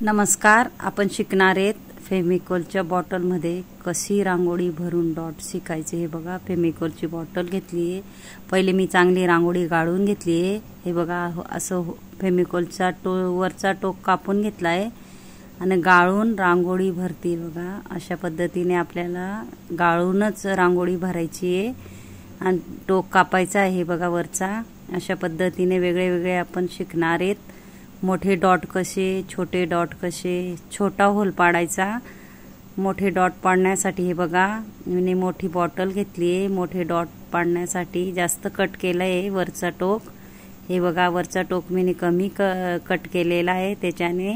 नमस्कार, आपण शिकणार आहेत फेविकॉलच्या बॉटलमध्ये कशी रांगोळी भरून डॉट शिकायचे। हे बघा, फेविकॉलची बॉटल घेतली आहे। पहिले मी चांगली रांगोळी गाळून घेतली आहे। हे बघा, असं फेविकॉलचा वरचा टोक कापून घेतला आहे आणि गाळून रांगोळी भरती। बघा, अशा पद्धतीने आपल्याला गाळूनच रांगोळी भरायची आहे आणि टोक कापायचा आहे। हे बघा, वरचा अशा पद्धतीने वेगळे आपण शिकणार आहेत। मोठे डॉट कसे, छोटे डॉट कसे, छोटा होल पाडायचा। मोठे डॉट पाडण्यासाठी हे बघा, मी मोठी बॉटल घेतली आहे। मोठे डॉट पाडण्यासाठी जास्त कट केलं आहे वरचा टोक। हे बघा, वरचा टोक मी कमी कट केलेला आहे, त्याच्याने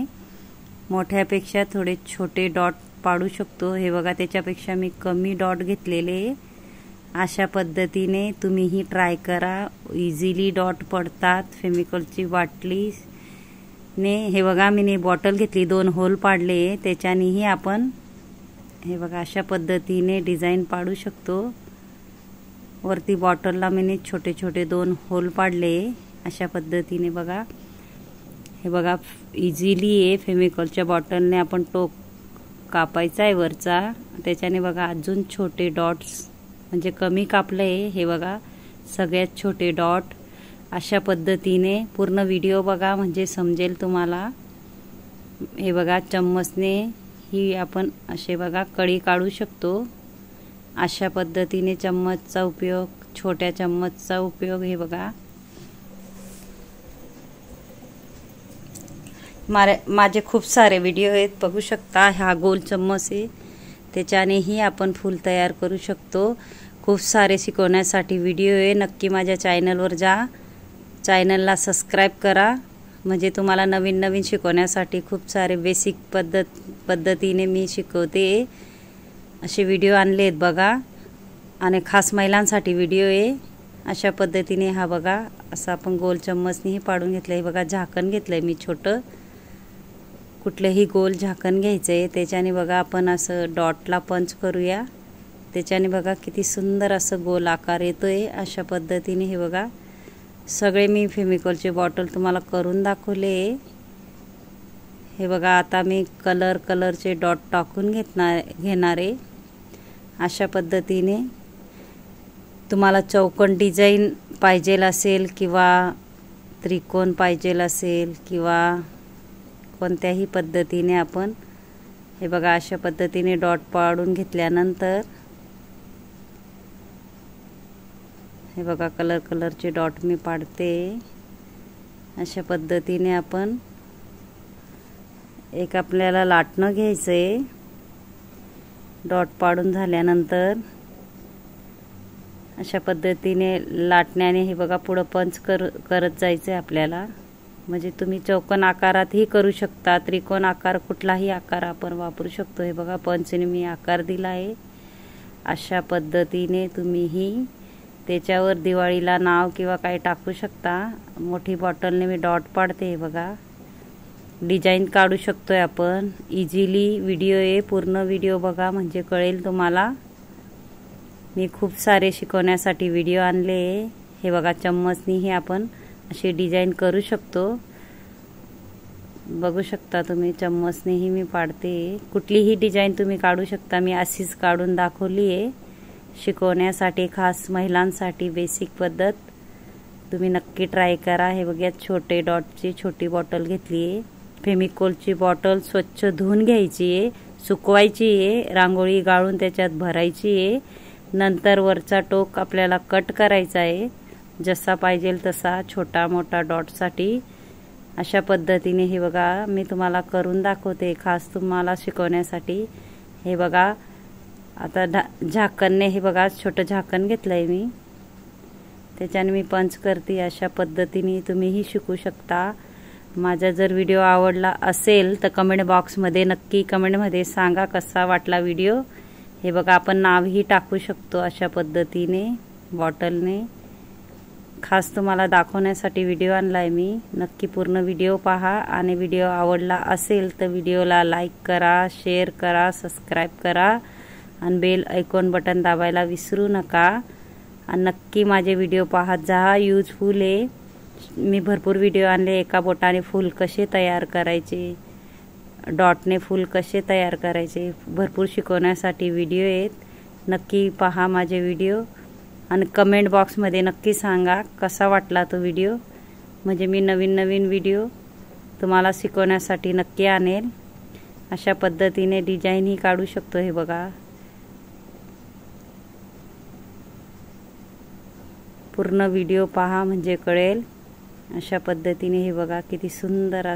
मोठ्यापेक्षा थोडे छोटे डॉट पाडू शकतो। हे बघा, त्याच्यापेक्षा मी कमी डॉट घेतलेले। अशा पद्धतीने तुम्हीही ट्राय करा, इझिली डॉट पडतात फेविकॉलची बाटली ने। हे बघा, मी बॉटल घेतली, 2 होल पाडले, त्याच्यानेही आपण हे बघा अशा पद्धतीने डिझाइन पाडू शकतो। वरती बॉटलला मी छोटे छोटे 2 होल पाडले अशा पद्धतीने। बघा, हे बघा, इझिली आहे। फेविकॉलच्या बॉटलने आपण टोक कापायचा आहे वरचा, त्याच्याने बघा अजून छोटे डॉट्स म्हणजे कमी कापले। हे बघा, सगळ्यात छोटे डॉट अशा पद्धतीने पूर्ण व्हिडिओ बघा म्हणजे समजेल तुम्हाला। हे बघा, चम्मचने ही आपण असे बघा कडी काढू शकतो। अशा पद्धतीने चम्मचचा उपयोग, छोट्या चम्मचचा उपयोग। हे बघा, माझे खूप सारे व्हिडिओ आहेत, बघू शकता। हा गोल चम्मच आहे, त्याच्यानेही आपण फूल तयार करू शकतो। खूप सारे शिकवण्यासाठी व्हिडिओ आहे, नक्की माझ्या चॅनलवर जा, चॅनलला सबस्क्राइब करा, म्हणजे तुम्हाला नवीन नवीन शिकवण्यासाठी खूप सारे बेसिक पद्धतीने मी शिकवते। असे व्हिडिओ आणले आहेत बघा, आणि खास महिलांसाठी व्हिडिओ आहे। अशा पद्धतीने हा बघा, असं आपण गोल चम्मचने पाडून घेतलं आहे। बघा, झाकण घेतलंय मी छोटं, कुठलेही गोल झाकण घ्यायचं आहे, त्याच्याने बघा आपण असं डॉटला पंच करूया, त्याच्याने बघा किती सुंदर असं गोल आकार येतोय। अशा पद्धतीने हे बघा, सगळे मी फेविकॉलचे बॉटल तुम्हाला करून दाखवले। हे बघा, आता मी कलरचे डॉट टाकून घेणार आहे। अशा पद्धतीने तुम्हाला चौकोन डिझाइन पाहिजेल असेल किंवा त्रिकोण पाहिजेल असेल किंवा कोणत्याही पद्धतीने आपण हे बघा अशा पद्धतीने डॉट पाडून घेतल्यानंतर हे बघा कलरचे डॉट मी पाडते। अशा पद्धतीने आपण एक आपल्याला लाटणं घ्यायचंय। डॉट पाडून झाल्यानंतर अशा पद्धतीने लाटण्याने हे बघा पुढे पंच करत जायचंय आपल्याला, म्हणजे तुम्ही चौकोन आकारातही करू शकता, त्रिकोण आकार, कुठलाही आकार आपण वापरू शकतो। हे बघा, पंचने मी आकार दिला आहे। अशा पद्धतीने तुम्हीही त्याच्यावर दिवाळीला नाव किंवा काही टाकू शकता। मोठी बॉटलने मी डॉट पाडते। हे बघा, डिझाइन काढू शकतोय आपण इझिली। व्हिडिओ आहे, पूर्ण व्हिडिओ बघा म्हणजे कळेल तुम्हाला। मी खूप सारे शिकवण्यासाठी व्हिडिओ आणले। हे बघा, चम्मचनेही आपण अशी डिझाइन करू शकतो, बघू शकता तुम्ही। चम्मचनेही मी पाडते, कुठलीही डिझाइन तुम्ही काढू शकता। मी अशीच काढून दाखवली आहे शिकवण्यासाठी, खास महिलांसाठी बेसिक पद्धत। तुम्ही नक्की ट्राय करा। हे बघा, छोटे डॉटची छोटी बॉटल घेतली आहे। फेविकॉलची बॉटल स्वच्छ धुवून घ्यायची आहे, सुकवायची आहे, रांगोळी गाळून त्याच्यात भरायची आहे। नंतर वरचा टोक आपल्याला कट करायचा आहे, जसा पाहिजे तसा, छोटा मोठा डॉटसाठी। अशा पद्धतीने हे बघा मी तुम्हाला करून दाखवते, खास तुम्हाला शिकवण्यासाठी। हे बघा, आता झाकणने हे बघा छोटं झाकण घेतलंय मी, त्याच्याने मी पंच करते। अशा पद्धतीने तुम्हीही शिकू शकता। माझा जर व्हिडिओ आवडला असेल तर कमेंट बॉक्समध्ये नक्की कमेंटमध्ये सांगा कसा वाटला व्हिडिओ। हे बघा, आपण नावही टाकू शकतो अशा पद्धतीने बॉटलने। खास तुम्हाला दाखवण्यासाठी व्हिडिओ आणलाय मी, नक्की पूर्ण व्हिडिओ पहा। आणि व्हिडिओ आवडला असेल तर व्हिडिओला लाईक करा, शेअर करा, सबस्क्राइब करा आणि बेल आयकॉन बटन दाबायला विसरू नका। आणि नक्की माझे व्हिडिओ पाहत जा, यूजफुल आहे। मी भरपूर व्हिडिओ आणले, एका बोटाने फूल कसे तयार करायचे, डॉटने फूल कसे तयार करायचे भरपूर शिकवण्यासाठी व्हिडिओ आहेत. नक्की पहा माझे व्हिडिओ आणि कमेंट बॉक्समध्ये नक्की सांगा कसा वाटला तो व्हिडिओ. म्हणजे मी नवीन नवीन व्हिडिओ तुम्हाला शिकवण्यासाठी नक्की आणेल. अशा पद्धतीने डिझाईन ही काढू शकतो. हे बघा पूर्ण व्हिडिओ पहा म्हणजे कळेल. अशा पद्धतीने हे बघा किती सुंदर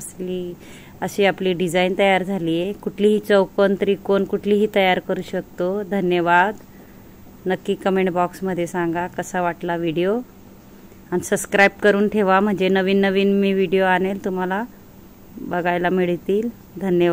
अशी आपली डिझाईन तयार झाली आहे. कुठलीही चौकोन त्रिकोण कुठलीही तयार करू शकतो. धन्यवाद. नक्की कमेंट बॉक्समध्ये सांगा कसा वाटला व्हिडिओ आणि सबस्क्राईब करून ठेवा म्हणजे नवीन नवीन मी व्हिडिओ आणेल तुम्हाला बघायला मिळतील. धन्यवाद.